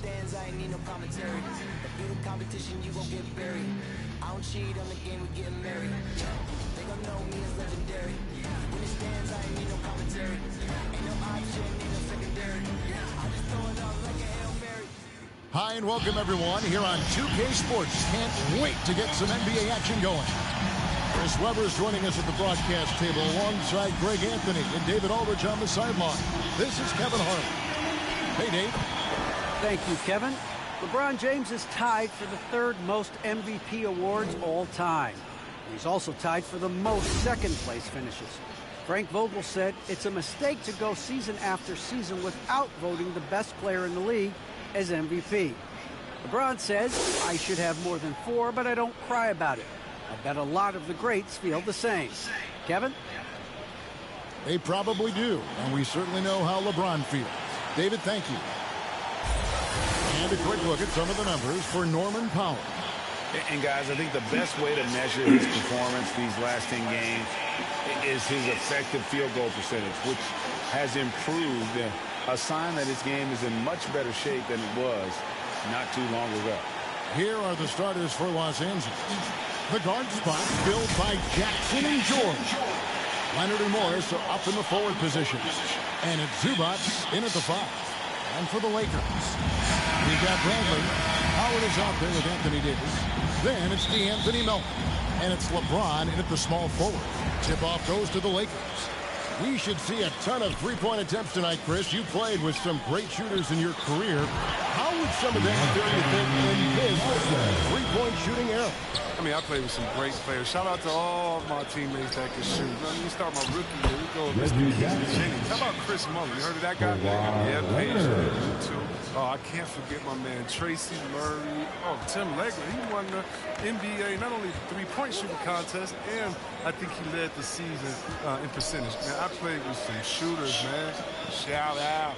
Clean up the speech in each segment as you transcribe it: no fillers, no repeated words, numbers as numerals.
stands, I ain't need no commentary. If you the competition, you gon' get buried. I don't cheat on the game, we getting married. They gon' know me as legendary. When it stands, I ain't need no commentary. Ain't no option, ain't no secondary. I just throw it up like a Hail Mary. Hi and welcome everyone here on 2K Sports. Can't wait to get some NBA action going. Chris Webber is joining us at the broadcast table alongside Greg Anthony and David Aldridge on the sideline. This is Kevin Harlan. Hey, Dave. Thank you, Kevin. LeBron James is tied for the third most MVP awards all time. He's also tied for the most second-place finishes. Frank Vogel said it's a mistake to go season after season without voting the best player in the league as MVP. LeBron says, I should have more than 4, but I don't cry about it. I bet a lot of the greats feel the same. Kevin? They probably do, and we certainly know how LeBron feels. David, thank you. And a quick look at some of the numbers for Norman Powell. And guys, I think the best way to measure his performance these last 10 games is his effective field goal percentage, which has improved, a sign that his game is in much better shape than it was not too long ago. Here are the starters for Los Angeles. The guard spot filled by Jackson and George. Leonard and Morris are up in the forward positions. And it's Zubac in at the 5. And for the Lakers, we've got Bradley. Howard is out there with Anthony Davis. Then it's DeAnthony Melton. And it's LeBron in at the small forward. Tip-off goes to the Lakers. We should see a ton of three-point attempts tonight, Chris. You played with some great shooters in your career. How would some of them fare, you think, in this three-point shooting era? I mean, I played with some great players. Shout out to all my teammates that can shoot. I mean, we start my rookie year. We go Mr. Jennings. How about Chris Mullin? You heard of that guy? Yeah, Page. Too. Oh, I can't forget my man Tracy Murray. Oh, Tim Legler. He won the NBA, not only three-point shooting contest, and I think he led the season in percentage. Man, I played with some shooters, man. Shout out.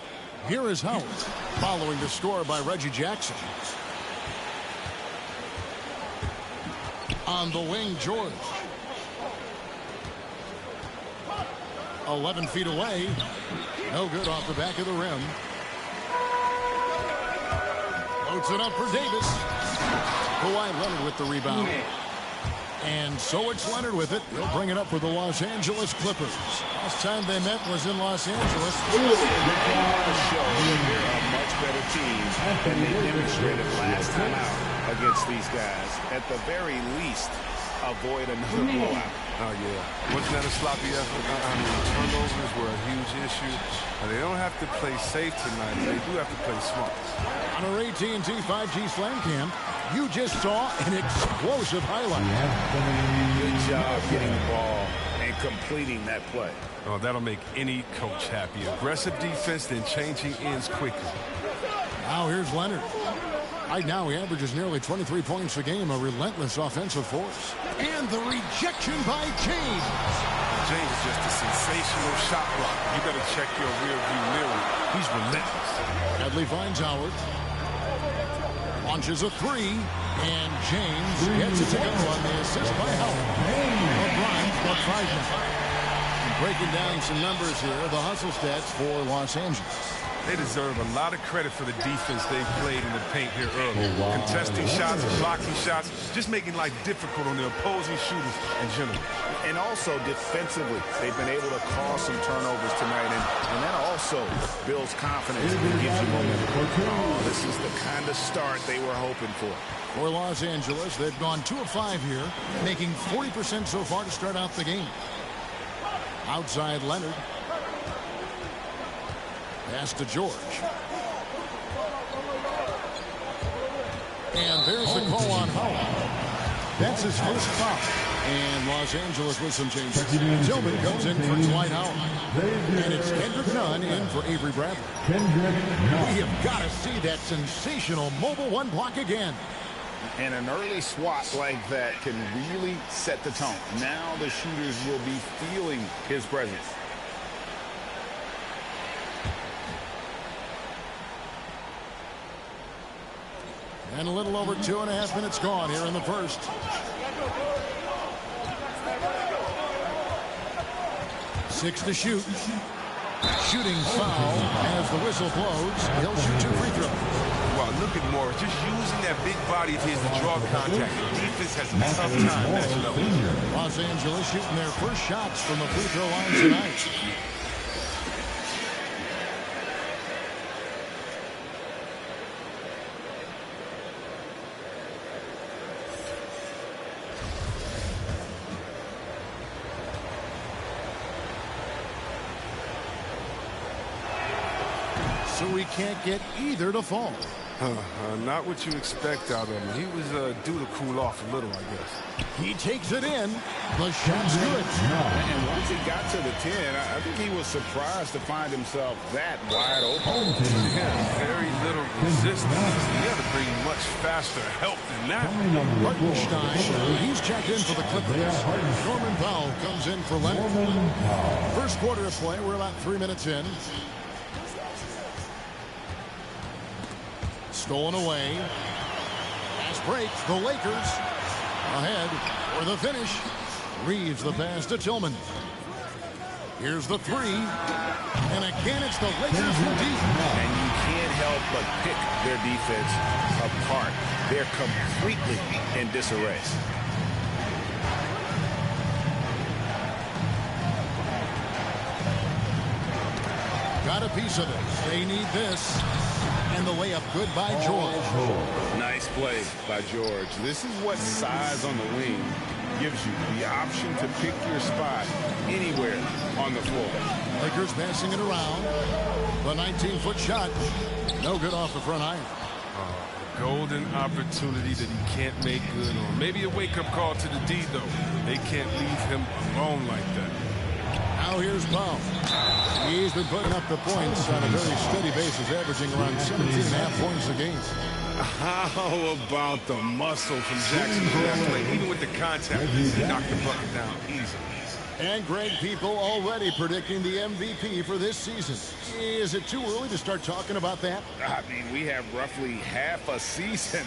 Here is Howard, following the score by Reggie Jackson. On the wing, George. 11 feet away. No good off the back of the rim. Floats it up for Davis. Kawhi Leonard with the rebound. And so it's Leonard with it. He'll bring it up for the Los Angeles Clippers. Last time they met was in Los Angeles. They want to show that they're a much better team than they demonstrated last time out against these guys. At the very least, avoid another blowout. Oh, yeah. Wasn't that a sloppy effort? I mean, turnovers were a huge issue. And they don't have to play safe tonight. They do have to play smart. On our AT&T 5G Slam Cam, you just saw an explosive highlight. Good job getting the ball and completing that play. Oh, that'll make any coach happy. Aggressive defense, then changing ends quickly. Now here's Leonard. Right now he averages nearly 23 points a game, a relentless offensive force. And the rejection by James. James is just a sensational shot blocker. You better check your rear view mirror. He's relentless. Bradley finds Howard. Launches a 3, and James gets it to go on the assist by Howard. LeBron's got 5 now. And breaking down some numbers here, the hustle stats for Los Angeles. They deserve a lot of credit for the defense they played in the paint here early. Contesting shots, blocking shots, just making life difficult on the opposing shooters in general. And also defensively, they've been able to cause some turnovers tonight, and that also builds confidence and gives you momentum. Oh, this is the kind of start they were hoping for. For Los Angeles, they've gone 2 of 5 here, making 40% so far to start out the game. Outside Leonard. Pass to George. And there's the call on Howard. That's his first foul. And Los Angeles with some changes. Tillman comes in for Dwight Howard. And it's Kendrick Nunn in for Avery Bradley. We have got to see that sensational mobile one block again. And an early swat like that can really set the tone. Now the shooters will be feeling his presence. And a little over 2.5 minutes gone here in the first. Six to shoot. Shooting foul as the whistle blows. He'll shoot 2 free throws. Well, Oh, look at Morris, just using that big body of his to draw contact. The defense has a tough time matching up. Los Angeles shooting their first shots from the free throw line tonight. So we can't get either to fall. Not what you expect out of him. He was due to cool off a little, I guess. He takes it in. The shot's good. And once he got to the 10, I think he was surprised to find himself that wide open. Yeah, very little resistance. He had to bring much faster help than that. Hartenstein, he's checked in for the Clippers. Norman Powell comes in for Leonard. First quarter of play, we're about 3 minutes in. Stolen away. Pass break. The Lakers ahead for the finish. Reeves the pass to Tillman. Here's the three. And again, it's the Lakers from deep. And you can't help but pick their defense apart. They're completely in disarray. Got a piece of it. They need this. And the layup good by George. Nice play by George. This is what size on the wing gives you, the option to pick your spot anywhere on the floor. Lakers passing it around. The 19-foot shot. No good off the front iron. A golden opportunity that he can't make good on. Maybe a wake-up call to the D, though. They can't leave him alone like that. Now here's Powell. He's been putting up the points on a very steady basis, averaging around 17.5 points a game. How about the muscle from Jackson for that play? Even with the contact, he knocked the bucket down easily. And Greg, people already predicting the MVP for this season. Is it too early to start talking about that? I mean, we have roughly half a season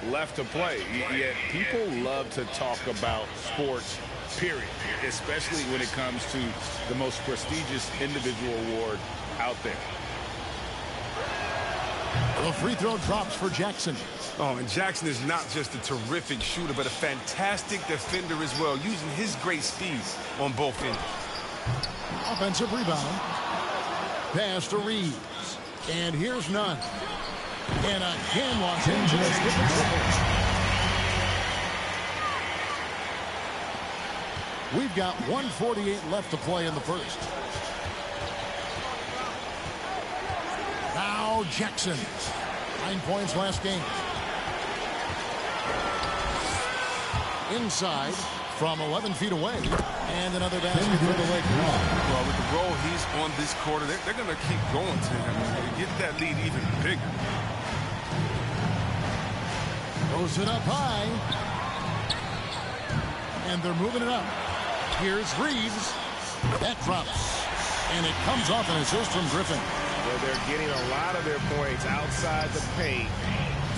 left to play, yet people love to talk about sports, period, especially when it comes to the most prestigious individual award out there. The free throw drops for Jackson. Oh, and Jackson is not just a terrific shooter, but a fantastic defender as well, using his great speed on both ends. Offensive rebound. Pass to Reeves. And here's none. And again, Los Angeles with the triple. We've got 1:48 left to play in the first. Now Jackson. 9 points last game. Inside from 11 feet away. And another basket for the Lakers. Well, with the role he's on this quarter, they're going to keep going to him and get that lead even bigger. Throws it up high. And they're moving it up. Here's Reeves. That drops. And it comes off an assist from Griffin. Well, they're getting a lot of their points outside the paint.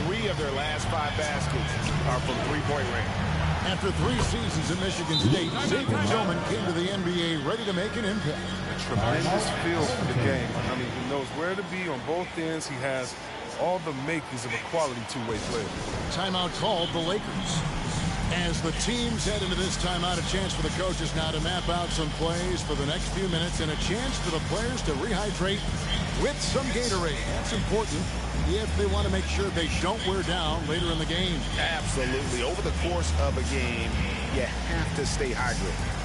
3 of their last 5 baskets are from three-point range. After 3 seasons at Michigan State, Xavier Tillman came to the NBA ready to make an impact. A tremendous feel for the game. I mean, he knows where to be on both ends. He has all the makings of a quality two-way player. Timeout called the Lakers. As the teams head into this timeout, a chance for the coaches now to map out some plays for the next few minutes and a chance for the players to rehydrate with some Gatorade. That's important if they want to make sure they don't wear down later in the game. Absolutely. Over the course of a game, you have to stay hydrated.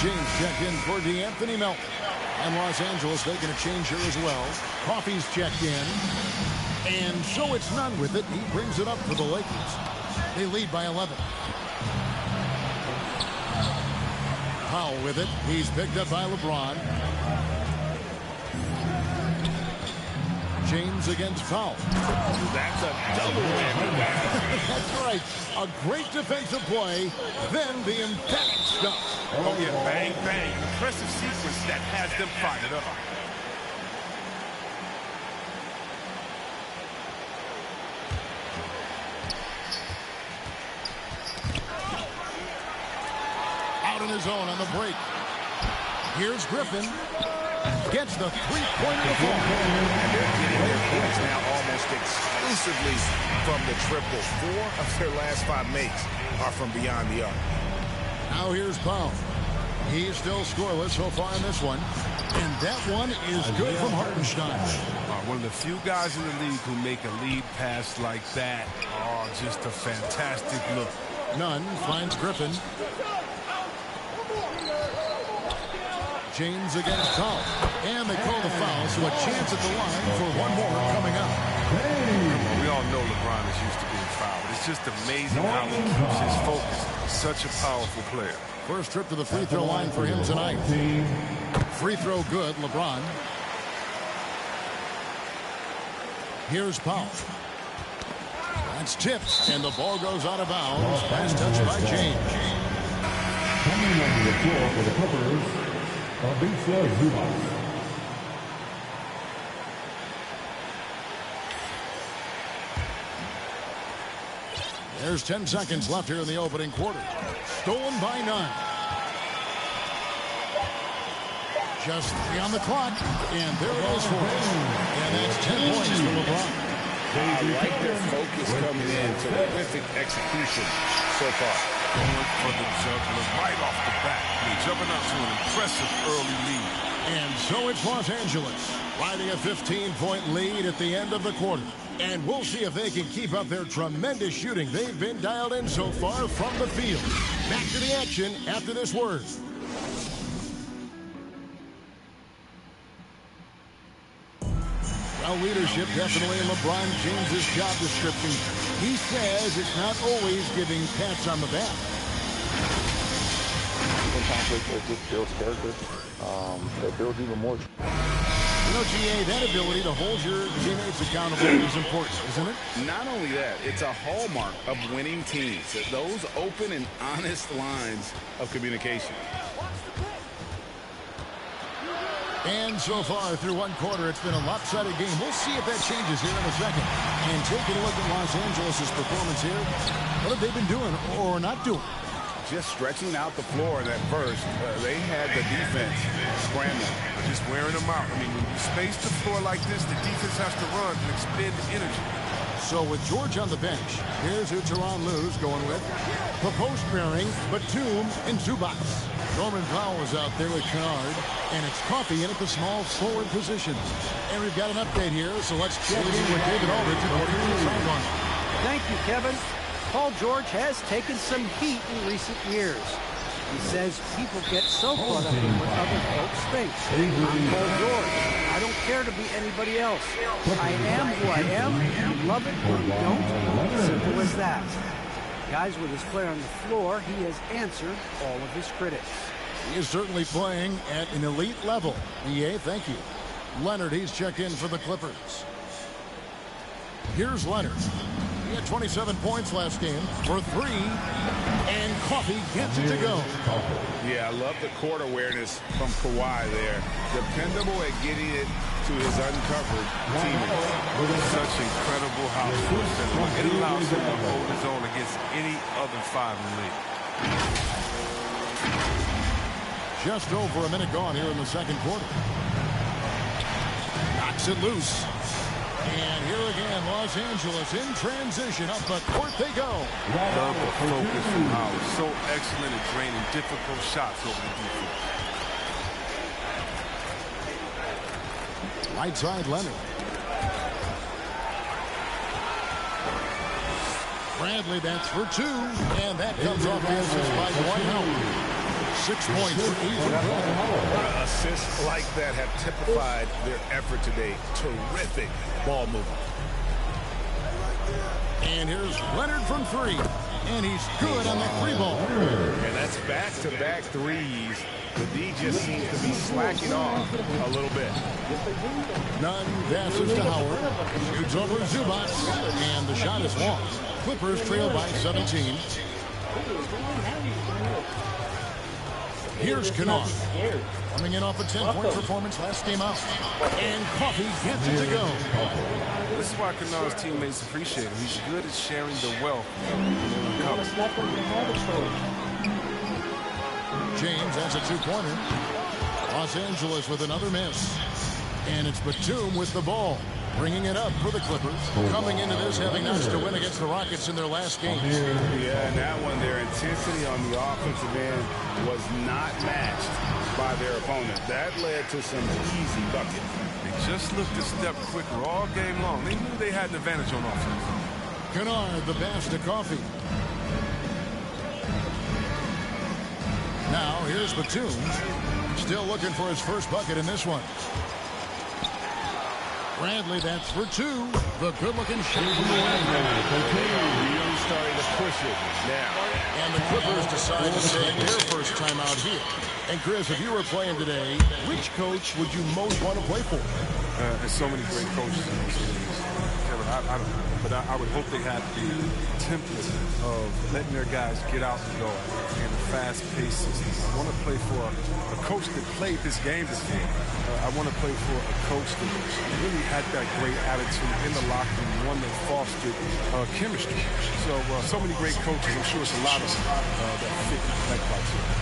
James checked in for D'Anthony Melton. And Los Angeles making a change here as well. Coffey's checked in. And so it's none with it. He brings it up for the Lakers. They lead by 11. Powell with it. He's picked up by LeBron. James against Powell. That's a double whammy. That's right. A great defensive play, then the emphatic stuff. Oh, yeah, bang, bang. Impressive sequence that has them fired up. Out in his own on the break. Here's Griffin. Gets the three-pointer to fall. And they're getting their points now almost exclusively from the triple. 4 of their last 5 makes are from beyond the arc. Now here's Powell. He's still scoreless so far in this one. And that one is good from Hartenstein. One of the few guys in the league who make a lead pass like that. Oh, just a fantastic look. Nunn finds Griffin. James against Powell. And they call the foul, so a chance at the line for one more coming up. We all know LeBron is used to being fouled. It's just amazing how he keeps his focus. Such a powerful player. First trip to the free throw line for him tonight. Free throw good, LeBron. Here's Powell. That's tipped, and the ball goes out of bounds. Pass touched by James. Coming onto the floor for the Clippers, Zubac. There's 10 seconds left here in the opening quarter. Stolen by Nunn. Just 3 on the clock, and there it is for him. And that's 10 points for LeBron. I like their focus coming in. Terrific execution so far. Going for the juggler right off the bat. They're jumping out to an impressive early lead. And so it's Los Angeles, riding a 15-point lead at the end of the quarter. And we'll see if they can keep up their tremendous shooting they've been dialed in so far from the field. Back to the action after this word. Well, leadership definitely in LeBron James's job description. He says it's not always giving pats on the back. Sometimes it just builds character. That builds even more. You know, GA, that ability to hold your teammates accountable is important, isn't it? Not only that, it's a hallmark of winning teams. Those open and honest lines of communication. And so far through one quarter, it's been a lopsided game. We'll see if that changes here in a second. And taking a look at Los Angeles' performance here, what have they been doing or not doing? Just stretching out the floor in that first. They had the defense scrambling. Just wearing them out. I mean, when you space the floor like this, the defense has to run and expend energy. So with George on the bench, here's who Tyronn Lue's going with. Proposed pairing, Batum and Zubac. Norman Powell is out there with Kennard, and it's Coffey in at the small forward position. And we've got an update here, so let's check in with David Aldridge according to the sideline. Thank you, Kevin. Paul George has taken some heat in recent years. He says people get so caught up in what other folks think. I'm Paul George. I don't care to be anybody else. I am who I am. You love it or you don't. Simple as that. Guys, with his play on the floor, he has answered all of his critics. He is certainly playing at an elite level. EA, thank you. Leonard, he's checked in for the Clippers. Here's Leonard. He had 27 points last game for 3, and Coffey gets it to go. Yeah, I love the court awareness from Kawhi there. Dependable at getting it to his uncovered teammates. Such incredible house court center. It allows him to hold his own against any other 5 in the league. Just over a minute gone here in the second quarter. Knocks it loose. And here again, Los Angeles in transition. Up the court they go. Love the focus from Howard. So excellent at draining difficult shots over the defense. Right side, Leonard. Bradley, that's for 2. And that comes off the assist by Dwight Howard. 6 points for Ethan. Assists like that have typified their effort today. Terrific ball movement. And here's Leonard from 3. And he's good on the three ball. And that's back-to-back threes. The D just seems to be slacking off a little bit. Nunn passes to Howard. Shoots over Zubac. And the shot is long. Clippers trail by 17. Here's Kennard. Coming in off a 10-point performance last game out. And Coffee gets it to go. This is why Kennard's teammates appreciate him. He's good at sharing the wealth. James has a two-pointer. Los Angeles with another miss. And it's Batum with the ball, bringing it up for the Clippers. Coming into this having notched to win against the Rockets in their last game. Yeah, and that one, their intensity on the offensive end was not matched by their opponent. That led to some easy buckets. They just looked a step quicker all game long. They knew they had an advantage on offense. Kennard, the pass to Coffee. Now, here's Batum. Still looking for his first bucket in this one. Bradley, that's for two. The good-looking shot from the wing. Really starting to push it now. And the Clippers decide to take their first time out here. And, Chris, if you were playing today, which coach would you most want to play for? There's so many great coaches in this league. Kevin, I don't know. But I would hope they had the template of letting their guys get out and go in a fast-paced system. I want to play for a coach that played this game before. I want to play for a coach that really had that great attitude in the locker room, one that fostered chemistry. So many great coaches. I'm sure it's a lot of them that fit that criteria.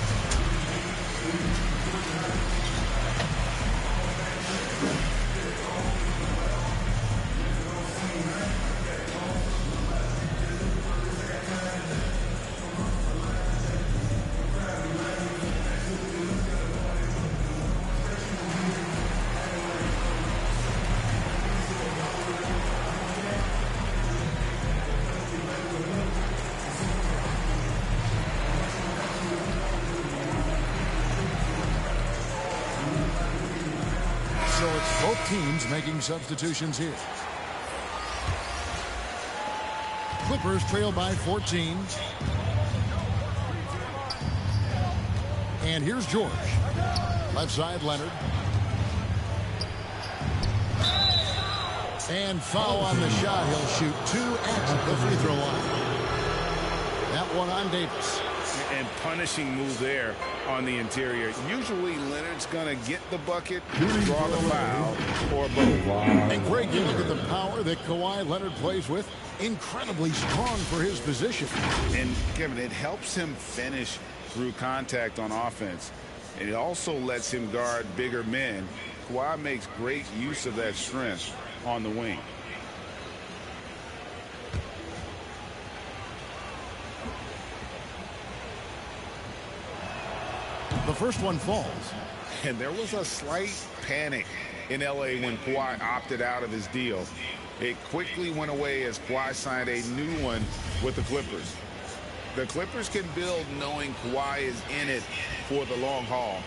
Teams making substitutions here. Clippers trail by 14. And here's George. Left side, Leonard. And foul on the shot. He'll shoot two at the free throw line. That one on Davis. And punishing move there on the interior. Usually Leonard's going to get the bucket, draw the foul, or both. And Greg, you look at the power that Kawhi Leonard plays with. Incredibly strong for his position. And Kevin, it helps him finish through contact on offense. And it also lets him guard bigger men. Kawhi makes great use of that strength on the wing. The first one falls. And there was a slight panic in L.A. when Kawhi opted out of his deal. It quickly went away as Kawhi signed a new one with the Clippers. The Clippers can build knowing Kawhi is in it for the long haul.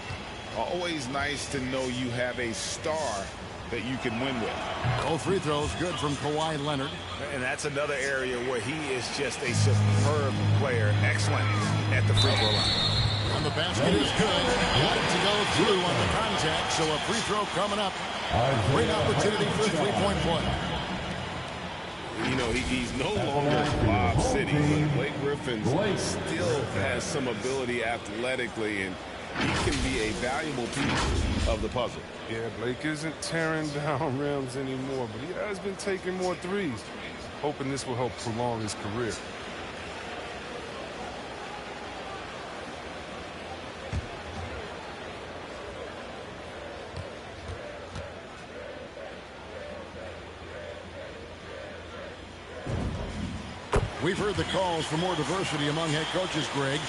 Always nice to know you have a star that you can win with. Both free throws good from Kawhi Leonard. And that's another area where he is just a superb player. Excellent at the free throw line. And the basket is good. Wanted to go through on the contact, so a free throw coming up. Great opportunity for a three-point play. You know, he's no longer Lob City, but Blake Griffin still has some ability athletically, and he can be a valuable piece of the puzzle. Yeah, Blake isn't tearing down rims anymore, but he has been taking more threes. Hoping this will help prolong his career. We've heard the calls for more diversity among head coaches, Greg.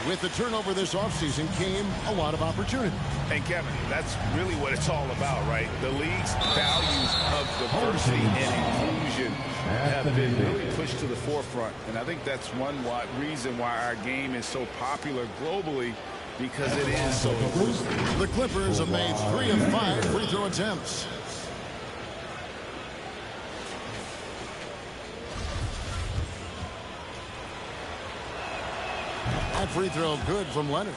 With the turnover this offseason came a lot of opportunity. And Kevin, that's really what it's all about, right? The league's values of diversity and inclusion have been really pushed to the forefront. And I think that's one reason why our game is so popular globally, because it is so inclusive. The Clippers have made 3 of 5 free throw attempts. That free throw good from Leonard.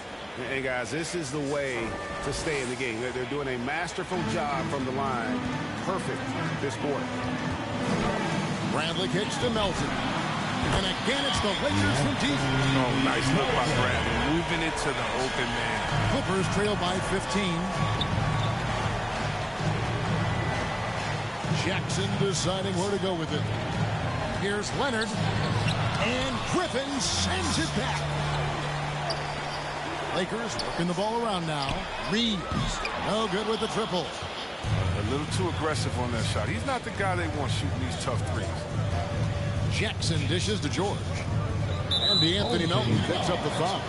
Hey, guys, this is the way to stay in the game. They're doing a masterful job from the line. Perfect this quarter. Bradley kicks to Melton. And again, it's the Lakers from deep. Oh, nice look by Bradley. Moving it to the open man. Clippers trail by 15. Jackson deciding where to go with it. Here's Leonard. And Griffin sends it back. Lakers working the ball around now. Reeves, no good with the triple. A little too aggressive on that shot. He's not the guy they want shooting these tough threes. Jackson dishes to George. And DeAnthony Melton picks up the foul.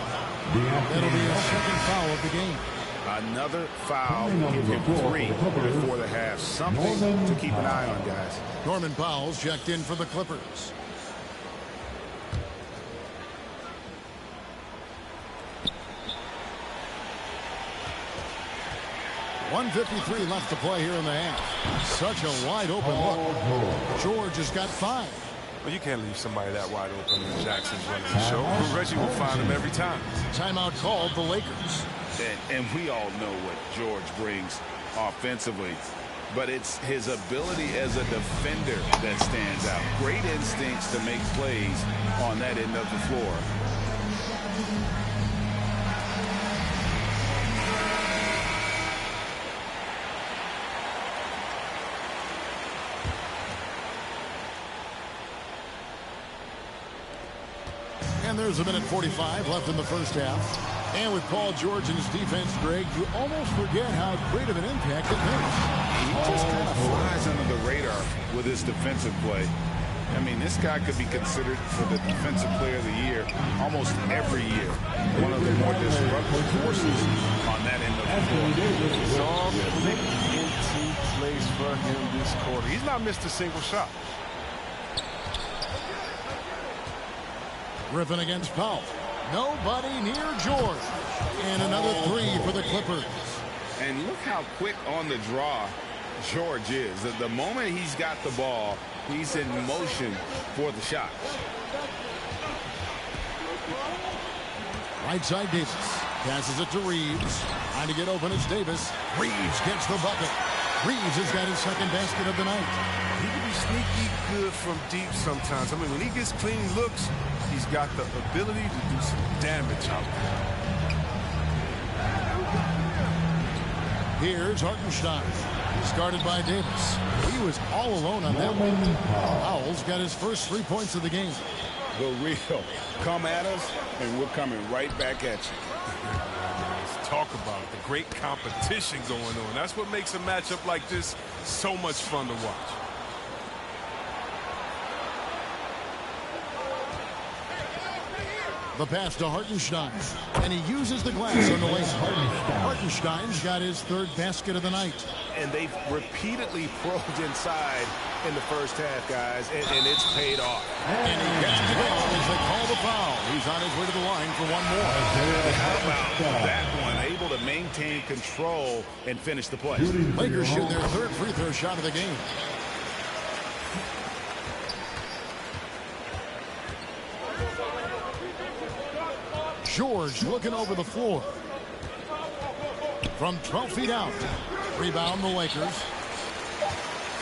That'll be his second foul of the game. Another foul will give him 3 before the half. Something to keep an eye on, guys. Norman Powell's checked in for the Clippers. .153 left to play here in the half. Such a wide open look. George has got 5. Well, you can't leave somebody that wide open when Jackson's running the show. Reggie will find him every time. Timeout called the Lakers. And we all know what George brings offensively. But it's his ability as a defender that stands out. Great instincts to make plays on that end of the floor. And there's a minute 45 left in the first half. And with Paul George and his defense, Greg, you almost forget how great of an impact it makes. He just kind of flies under the radar with his defensive play. I mean, this guy could be considered for the Defensive Player of the Year almost every year. One of the more disruptive forces on that end of the floor. It's all clicked into place for him this quarter. He's not missed a single shot. Griffin against Powell. Nobody near George. And another 3 for the Clippers. And look how quick on the draw George is. The moment he's got the ball, he's in motion for the shot. Right side Davis. Passes it to Reeves. Trying to get open, it's Davis. Reeves gets the bucket. Reeves has got his second basket of the night. He can be sneaky good from deep sometimes. I mean, when he gets clean looks, he's got the ability to do some damage out there. Here's Hartenstein. Started by Davis. He was all alone on that one. Powell's got his first 3 points of the game. The real come at us, and we're coming right back at you. Let's talk about it. The great competition going on. That's what makes a matchup like this so much fun to watch. The pass to Hartenstein. And he uses the glass on the way. Hartenstein's got his 3rd basket of the night. And they've repeatedly probed inside in the first half, guys, and it's paid off. And he gets to go as they call the foul. He's on his way to the line for one more. How about that one? Able to maintain control and finish the play. Lakers shoot their 3rd free throw shot of the game. George looking over the floor. From 12 feet out. Rebound the Lakers.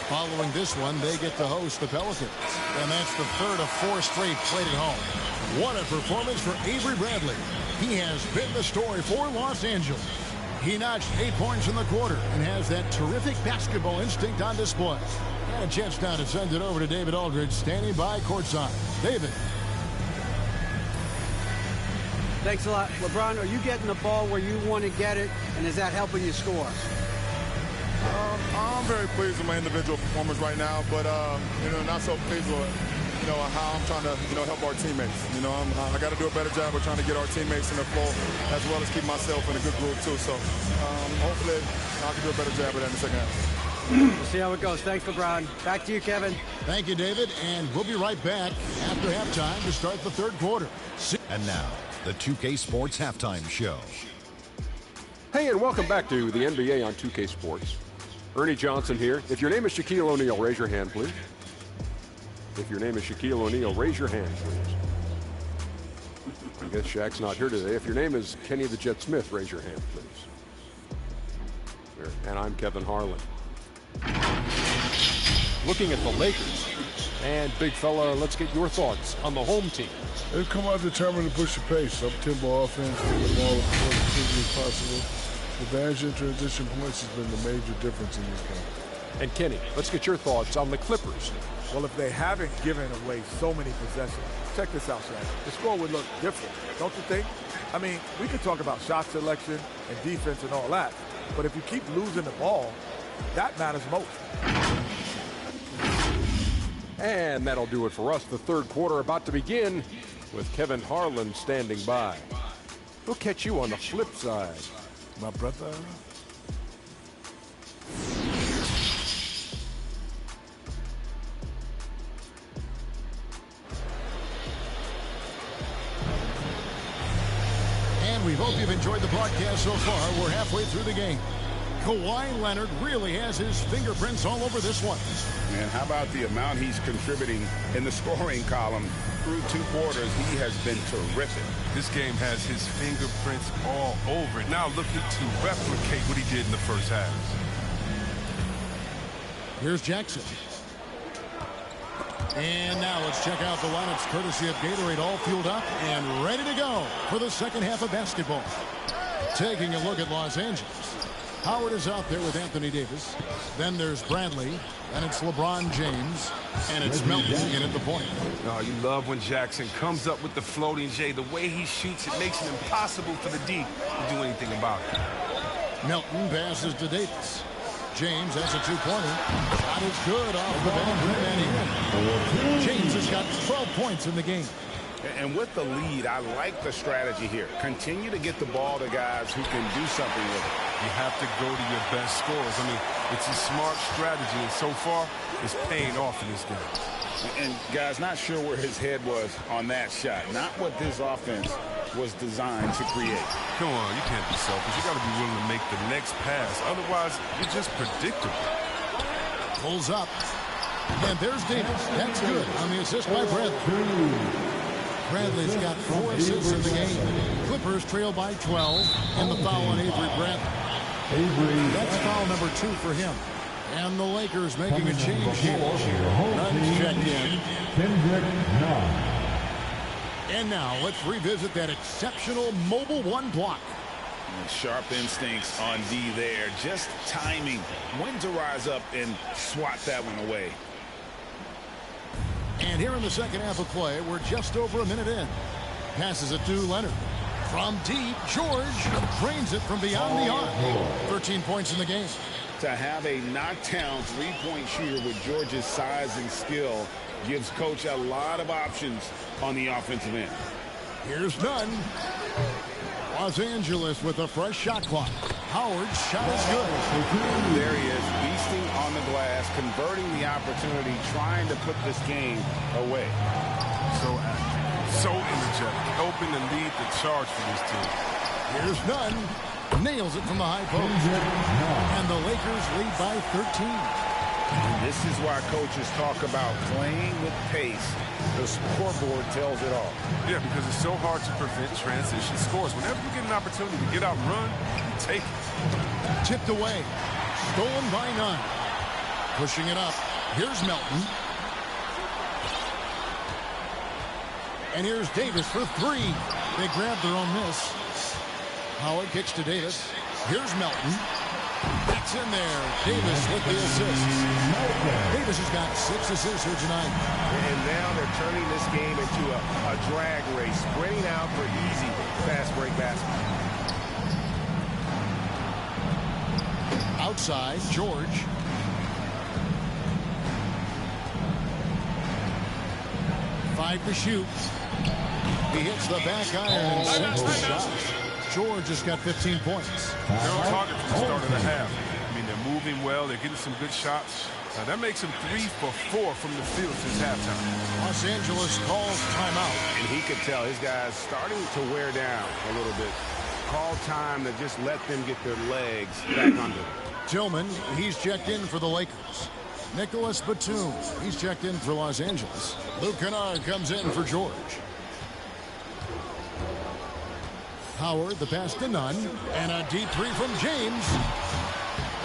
Following this one, they get to host the Pelicans. And that's the 3rd of 4 straight played at home. What a performance for Avery Bradley. He has been the story for Los Angeles. He notched 8 points in the quarter and has that terrific basketball instinct on display. And a chance now to send it over to David Aldridge, standing by courtside. David. Thanks a lot. LeBron, are you getting the ball where you want to get it, and is that helping you score? I'm very pleased with my individual performance right now, but, not so pleased with, how I'm trying to, help our teammates. I got to do a better job of trying to get our teammates in the flow, as well as keep myself in a good groove, too. So, hopefully, I can do a better job of that in the second half. We'll see how it goes. Thanks, LeBron. Back to you, Kevin. Thank you, David, and we'll be right back after halftime to start the 3rd quarter. And now, the 2K Sports Halftime Show. Hey, and welcome back to the NBA on 2K Sports. Ernie Johnson here. If your name is Shaquille O'Neal, raise your hand, please. If your name is Shaquille O'Neal, raise your hand, please. I guess Shaq's not here today. If your name is Kenny the Jet Smith, raise your hand, please. There. And I'm Kevin Harlan. Looking at the Lakers. And, big fella, let's get your thoughts on the home team. They've come out determined to push the pace. Up-tempo offense, getting the ball as quickly as possible. Advantage in transition points has been the major difference in this game. And, Kenny, let's get your thoughts on the Clippers. Well, if they haven't given away so many possessions, check this out, Shaq. The score would look different, don't you think? I mean, we could talk about shot selection and defense and all that, but if you keep losing the ball, that matters most. And that'll do it for us. The third quarter about to begin with Kevin Harlan standing by. We'll catch you on the flip side, my brother. And we hope you've enjoyed the broadcast so far. We're halfway through the game. Kawhi Leonard really has his fingerprints all over this one. And how about the amount he's contributing in the scoring column through 2 quarters? He has been terrific. This game has his fingerprints all over it. Now looking to replicate what he did in the first half. Here's Jackson. And now let's check out the lineups courtesy of Gatorade, all fueled up and ready to go for the second half of basketball. Taking a look at Los Angeles. Howard is out there with Anthony Davis. Then there's Bradley. And it's LeBron James. And it's Melton in at the point. Oh, you love when Jackson comes up with the floating J. The way he shoots, it makes it impossible for the D to do anything about it. Melton passes to Davis. James has a 2-pointer. Shot is good off the band rim and in. James has got 12 points in the game. And with the lead, I like the strategy here. Continue to get the ball to guys who can do something with it. You have to go to your best scorers. I mean, it's a smart strategy, and so far, it's paying off in this game. And, guys, not sure where his head was on that shot. Not what this offense was designed to create. Come on, you can't be selfish. You got to be willing to make the next pass. Otherwise, you're just predictable. Pulls up. And there's Davis. That's good on the assist by Bradley. Bradley's got 4 assists in the game. Clippers trail by 12. And the foul on Avery Bradley. That's foul number 2 for him. And the Lakers making a change here. Nunn's checked in. And now let's revisit that exceptional Mobile 1 block. Sharp instincts on D there. Just timing when to rise up and swat that one away. And here in the second half of play, we're just over a minute in. Passes it to Leonard. From deep, George drains it from beyond the arc. 13 points in the game. To have a knockdown three-point shooter with George's size and skill gives Coach a lot of options on the offensive end. Here's Nunn. Los Angeles with a fresh shot clock. Howard's shot is good. There he is, beasting on the glass, converting the opportunity, trying to put this game away. So active, so energetic, helping to lead the charge for this team. Here's Nunn. Nails it from the high post. And the Lakers lead by 13. This is why coaches talk about playing with pace. The scoreboard tells it all. Yeah, because it's so hard to prevent transition scores. Whenever you get an opportunity to get out and run, you take it. Tipped away. Stolen by Nunn. Pushing it up. Here's Melton. And here's Davis for 3. They grab their own miss. Howard kicks to Davis. Here's Melton. It's in there. Davis with the assist. Davis has got 6 assists here tonight. And now they're turning this game into a drag race, sprinting out for easy fast break baskets. Outside, George. Five to shoot. He hits the back iron and sinks the shot. George has got 15 points. They're on target from the start of the half. I mean, they're moving well. They're getting some good shots. That makes them 3 for 4 from the field since halftime. Los Angeles calls timeout. And he could tell his guys starting to wear down a little bit. Call time to just let them get their legs back under them. Tillman, he's checked in for the Lakers. Nicholas Batum, he's checked in for Los Angeles. Luke Kennard comes in for George. Howard, the pass to Nunn. And a deep three from James.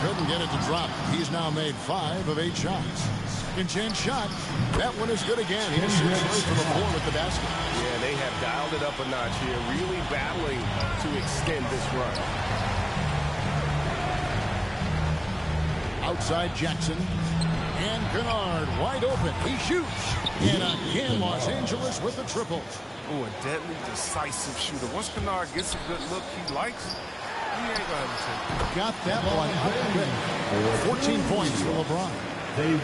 Couldn't get it to drop. He's now made 5 of 8 shots. Second chance shot. That one is good again. He shoots right from the floor with the basket. Yeah, they have dialed it up a notch here, really battling to extend this run. Outside Jackson. And Kennard wide open. He shoots. And again, Los Angeles with the triple. Oh, a deadly, decisive shooter. Once Kennard gets a good look he likes, he ain't gonna hesitate. Got that one quick. 14 points for LeBron.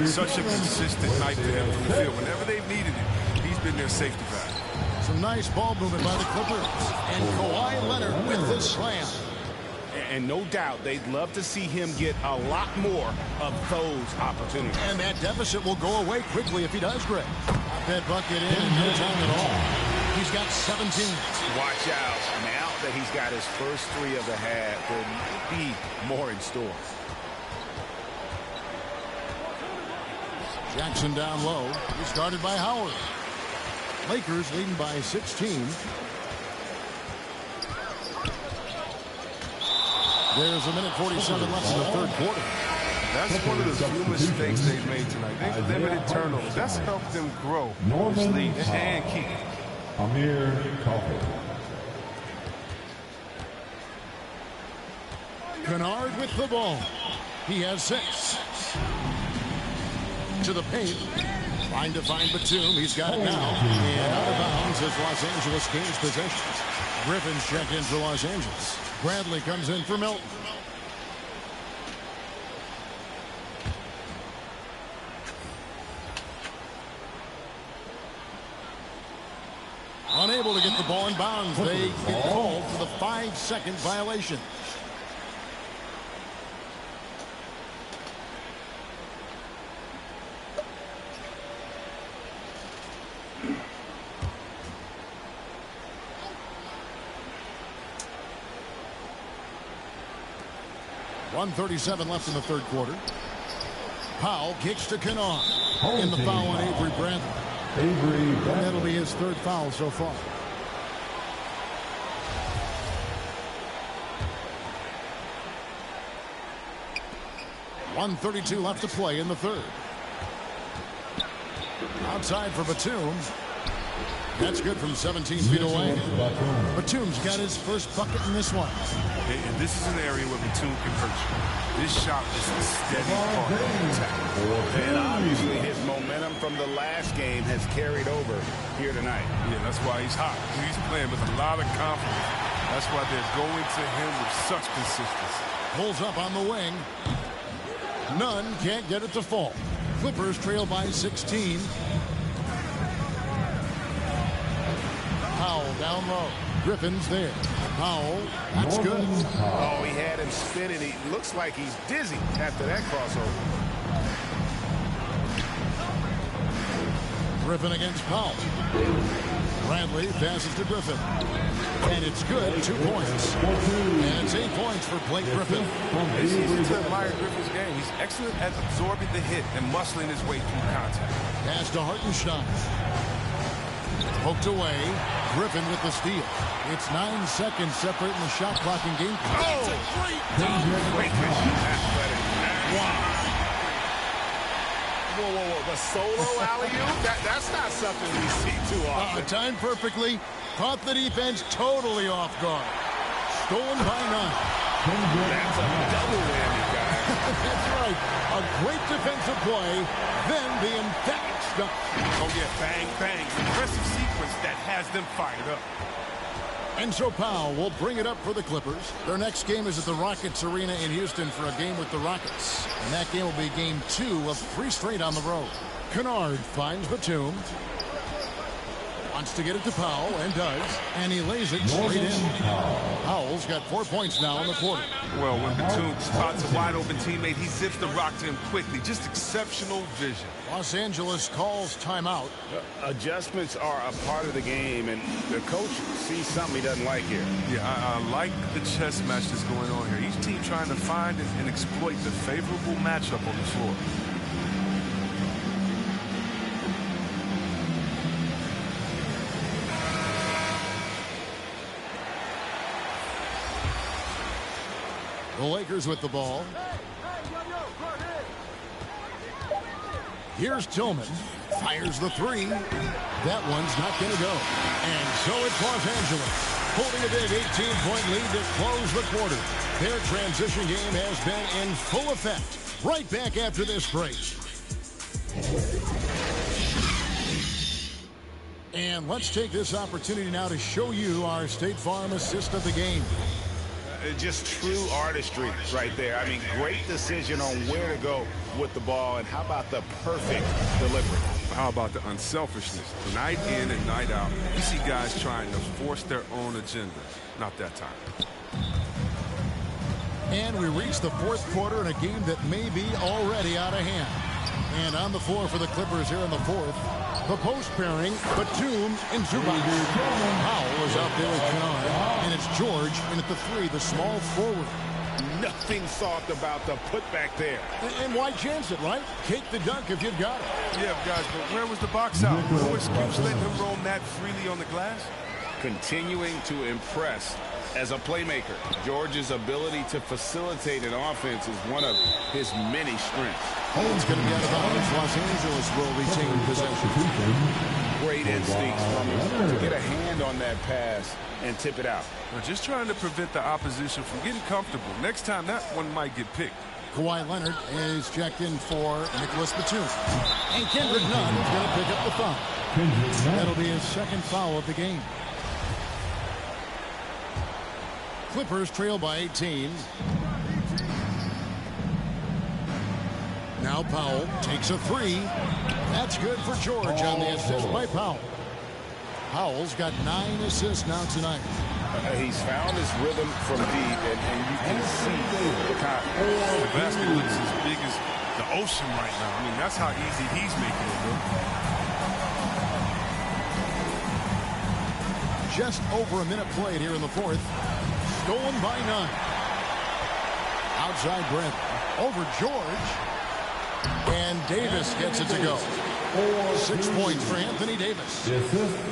Such a consistent night for him from the field. Whenever they've needed it, he's been their safety valve. Some nice ball movement by the Clippers. And Kawhi Leonard with the slam. And no doubt they'd love to see him get a lot more of those opportunities. And that deficit will go away quickly if he does, Greg. That bucket in no time at all. He's got 17. Watch out. Now that he's got his first 3 of the half, there might be more in store. Jackson down low. He's guarded by Howard. Lakers leading by 16. There's a minute 47 left in the third quarter. That's one of the few mistakes they've made tonight. They've limited turnovers. That's helped them grow this lead and keep it. Amir Coffey. Kennard with the ball. He has 6. To the paint. Trying to find Batum. He's got it now. And out of bounds as Los Angeles gains possession. Griffin's checked in for Los Angeles. Bradley comes in for Milton. Unable to get the ball in bounds. They get called for the 5-second violation. .137 left in the third quarter. Powell kicks to Kennard. In the foul on Avery Bradley. And that'll be his 3rd foul so far. .132 left to play in the third. Outside for Batum. That's good from 17 feet away. Batum's got his first bucket in this one. And this is an area where Batum can hurt you. This shot is a steady part of the attack. And obviously his momentum from the last game has carried over here tonight. Yeah, that's why he's hot. He's playing with a lot of confidence. That's why they're going to him with such consistency. Pulls up on the wing. Nunn can't get it to fall. Clippers trail by 16. Powell down low. Griffin's there. Powell, that's good. Oh, he had him spinning. He looks like he's dizzy after that crossover. Griffin against Powell. Bradley passes to Griffin. And it's good, 2 points. And it's 8 points for Blake Griffin. It's easy to admire Griffin's game. He's excellent at absorbing the hit and muscling his way through contact. Pass to Hartenstein. Poked away. Griffin with the steal. It's 9 seconds separating the shot clock and game. Oh! Great vision. Wow. Whoa. The solo alley-oop? That's not something we see too often. Timed perfectly. Caught the defense totally off guard. Stolen by Nunn. That's a double whammy, guys. That's right. A great defensive play, then the emphatic stuff. Oh, yeah, bang, bang. Impressive sequence that has them fired up. And so Powell will bring it up for the Clippers. Their next game is at the Rockets Arena in Houston for a game with the Rockets. And that game will be game 2 of 3 straight on the road. Kennard finds Batum. Wants to get it to Powell, and does. And he lays it straight in. Powell's got 4 points now in the quarter. Well, when Batum spots a wide-open teammate, he zips the rock to him quickly. Just exceptional vision. Los Angeles calls timeout. Adjustments are a part of the game, and the coach sees something he doesn't like here. Yeah, I like the chess match that's going on here. Each team trying to find and exploit the favorable matchup on the floor. The Lakers with the ball. Here's Tillman. Fires the three. That one's not going to go. And so it's Los Angeles, holding a big 18-point lead to close the quarter. Their transition game has been in full effect. Right back after this break. And let's take this opportunity now to show you our State Farm assist of the game. Just true artistry right there. I mean, great decision on where to go with the ball, and how about the perfect delivery? How about the unselfishness? Night in and night out, you see guys trying to force their own agenda. Not that time. And we reach the fourth quarter in a game that may be already out of hand. And on the floor for the Clippers here in the fourth, the post pairing, Batum and Zubac. Powell is out there with Kennard, and it's George in at the three, the small forward. Nothing soft about the putback there. And why chance it, right? Take the dunk if you've got it. Yeah, guys, but where was the box out? No excuse letting him roam that freely on the glass. Continuing to impress as a playmaker. George's ability to facilitate an offense is one of his many strengths. It's going to be out of bounds. Los Angeles will retain possession. Great instincts from him to get a hand on that pass and tip it out. We're just trying to prevent the opposition from getting comfortable. Next time, that one might get picked. Kawhi Leonard is checked in for Nicholas Batum. And Kendrick Nunn is going to pick up the foul. That'll be his second foul of the game. Clippers trail by 18. Now Powell takes a three. That's good for George on the assist by Powell. Powell's got 9 assists now tonight. He's found his rhythm from deep, and you can see the kind. The basket looks as big as the ocean right now. I mean, that's how easy he's making it look. Just over a minute played here in the fourth. Stolen by Nunn. Outside Brent. Over George. And Davis gets it to go. 6 points for Anthony Davis.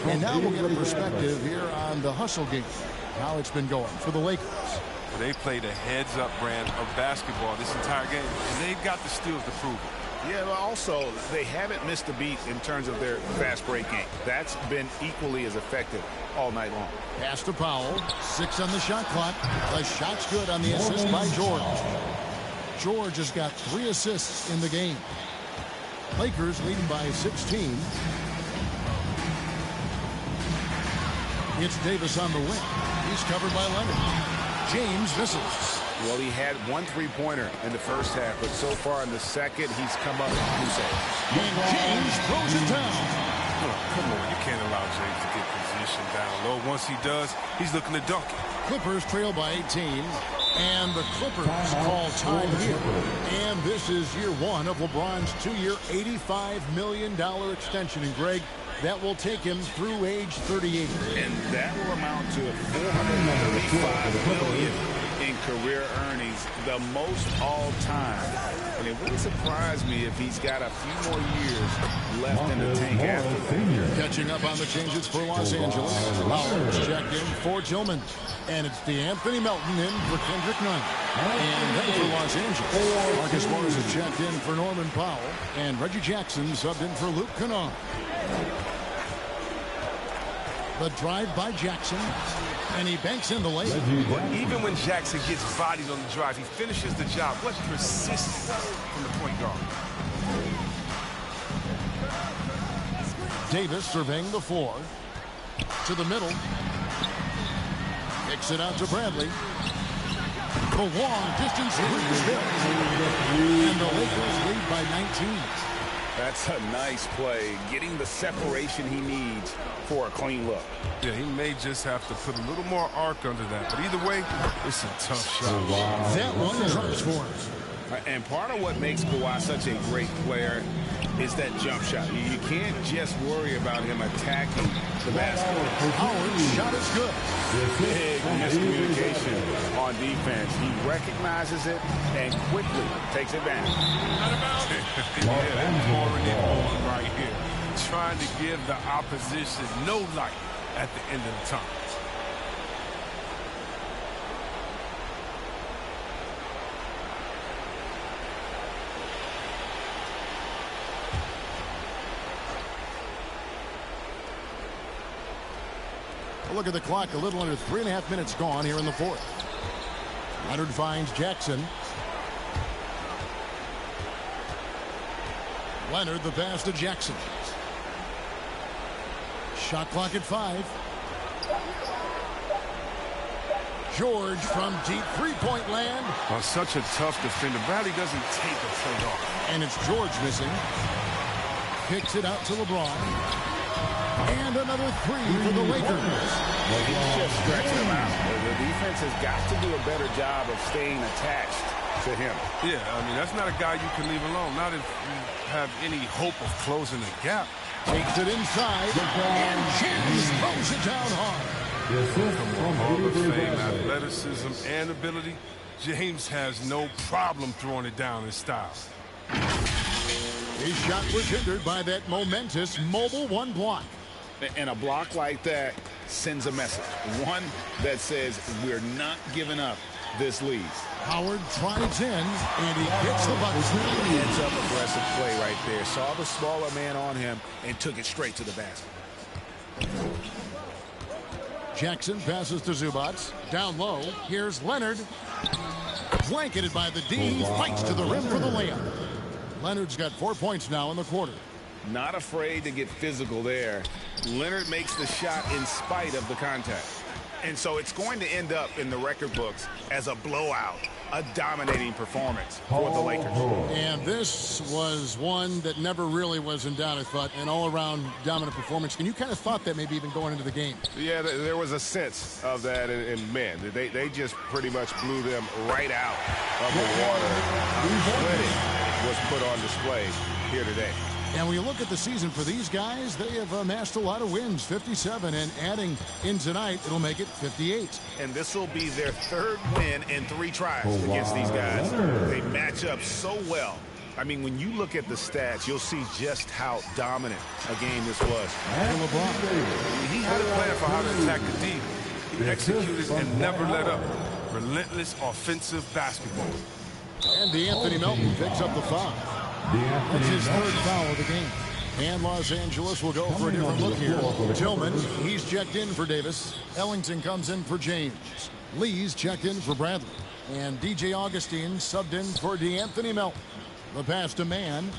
And now we'll get a perspective here on the hustle game. How it's been going for the Lakers. Well, they played a heads-up brand of basketball this entire game, and they've got the steals to prove it. Yeah, but also, they haven't missed a beat in terms of their fast break game. That's been equally as effective all night long. Pass to Powell. 6 on the shot clock. The shot's good on the assist by George. George has got 3 assists in the game. Lakers leading by 16. It's Davis on the wing. He's covered by Leonard. James misses. Well, he had 1 3-pointer in the first half, but so far in the second, he's come up with 2 saves. And James throws it down. Oh, come on, you can't allow James to get position down low. Once he does, he's looking to dunk it. Clippers trail by 18. And the Clippers call time here. And this is year 1 of LeBron's 2-year, $85 million extension. And Greg, that will take him through age 38. And that will amount to $435 million in career earnings, the most all time. And it wouldn't surprise me if he's got a few more years left in the tank after. Catching up on the changes for Los Angeles. Powell's checked in for Tillman. And it's DeAnthony Melton in for Kendrick Nunn. And then for Los Angeles, Marcus Morris is checked in for Norman Powell. And Reggie Jackson subbed in for Luke Kennard. The drive by Jackson. And he banks in the lane. Even when Jackson gets bodied on the drive, he finishes the job. What persistence from the point guard. Davis surveying the floor. To the middle. Kicks it out to Bradley. The long distance three is good. And the Lakers lead by 19. That's a nice play, getting the separation he needs for a clean look. Yeah, he may just have to put a little more arc under that. But either way, it's a tough shot. That one drops for him. And part of what makes Kawhi such a great player is that jump shot. You can't just worry about him attacking the basket. Howard's shot is good. Big miscommunication on defense. He recognizes it and quickly takes advantage. Yeah, pouring it on right here. Trying to give the opposition no light at the end of the time. Look at the clock, a little under 3.5 minutes gone here in the fourth. Leonard finds Jackson. Leonard, the pass to Jackson. Shot clock at 5. George from deep three-point land. Oh, such a tough defender. Bradley doesn't take a play off. And it's George missing. Kicks it out to LeBron. And another 3 for the Lakers. He's just stretching him out. The defense has got to do a better job of staying attached to him. Yeah, I mean, that's not a guy you can leave alone. Not if you have any hope of closing the gap. Takes it inside. And James throws it down hard. Hall of Fame, athleticism, and ability. James has no problem throwing it down in style. His shot was hindered by that momentous mobile 1 block. And a block like that sends a message. One that says we're not giving up this lead. Howard tries in, and he gets the bucket. Heads up aggressive play right there. Saw the smaller man on him and took it straight to the basket. Jackson passes to Zubac. Down low, here's Leonard. Blanketed by the D, fights to the rim for the layup. Leonard's got 4 points now in the quarter. Not afraid to get physical there. Leonard makes the shot in spite of the contact. And so it's going to end up in the record books as a blowout, a dominating performance for the Lakers. And this was one that never really was in doubt, I thought, an all-around dominant performance. And you kind of thought that maybe even going into the game. Yeah, there was a sense of that, and man, they just pretty much blew them right out of the water. Sweating was put on display here today. And when you look at the season for these guys, they have amassed a lot of wins, 57, and adding in tonight, it'll make it 58. And this will be their 3rd win in 3 tries against these guys. They match up so well. I mean, when you look at the stats, you'll see just how dominant a game this was. And LeBron. He had a plan for how to attack the D. He executed and never let up. Relentless offensive basketball. And Anthony Melton picks up the foul. That's his 3rd foul of the game. And Los Angeles will go for a different look here. Tillman, he's checked in for Davis. Ellington comes in for James. Lee's checked in for Bradley. And DJ Augustine subbed in for DeAnthony Melton. The pass to Mann.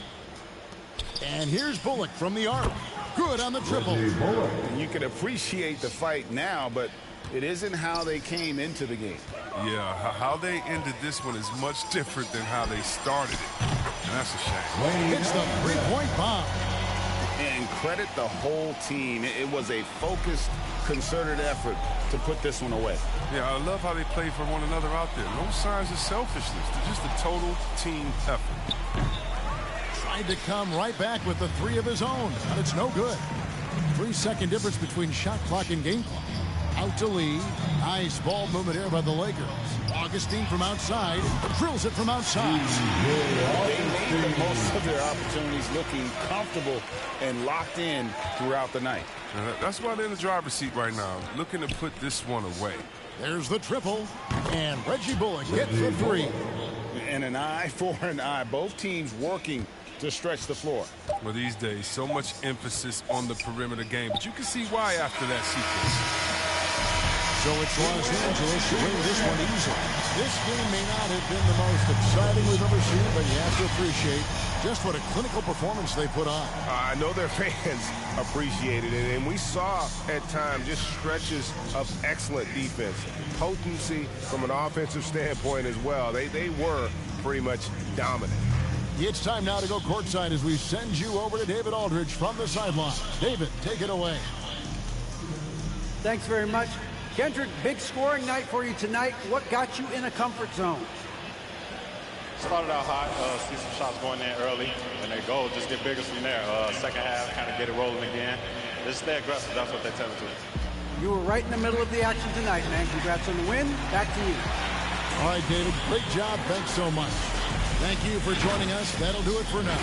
And here's Bullock from the arc. Good on the triple. You can appreciate the fight now, but it isn't how they came into the game. Yeah, how they ended this one is much different than how they started it. And that's a shame. It's the 3-point bomb. And credit the whole team. It was a focused, concerted effort to put this one away. Yeah, I love how they play for one another out there. No signs of selfishness. They're just a total team effort. Tried to come right back with the 3 of his own, but it's no good. 3-second difference between shot clock and game clock. Out to Lee. Nice ball movement here by the Lakers. Augustine from outside. Drills it from outside. They made the most of their opportunities, looking comfortable and locked in throughout the night. That's why they're in the driver's seat right now, looking to put this one away. There's the triple. And Reggie Bullock gets the 3. And an eye for an eye. Both teams working to stretch the floor. Well, these days, so much emphasis on the perimeter game, but you can see why after that sequence. So it's Los Angeles to win this one easily. This game may not have been the most exciting we've ever seen, but you have to appreciate just what a clinical performance they put on. I know their fans appreciated it, and we saw at times just stretches of excellent defense. Potency from an offensive standpoint as well. They were pretty much dominant. It's time now to go courtside as we send you over to David Aldridge from the sideline. David, take it away. Thanks very much. Kendrick, big scoring night for you tonight. What got you in a comfort zone? Started out hot, see some shots going in early, and their goal just get bigger from there. Second half, kind of get it rolling again. Just stay aggressive, that's what they tell us to. You were right in the middle of the action tonight, man. Congrats on the win. Back to you. All right, David, great job. Thanks so much. Thank you for joining us. That'll do it for now.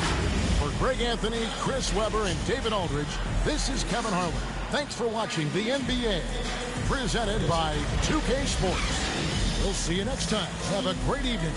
For Greg Anthony, Chris Webber, and David Aldridge, this is Kevin Harlan. Thanks for watching the NBA, presented by 2K Sports. We'll see you next time. Have a great evening.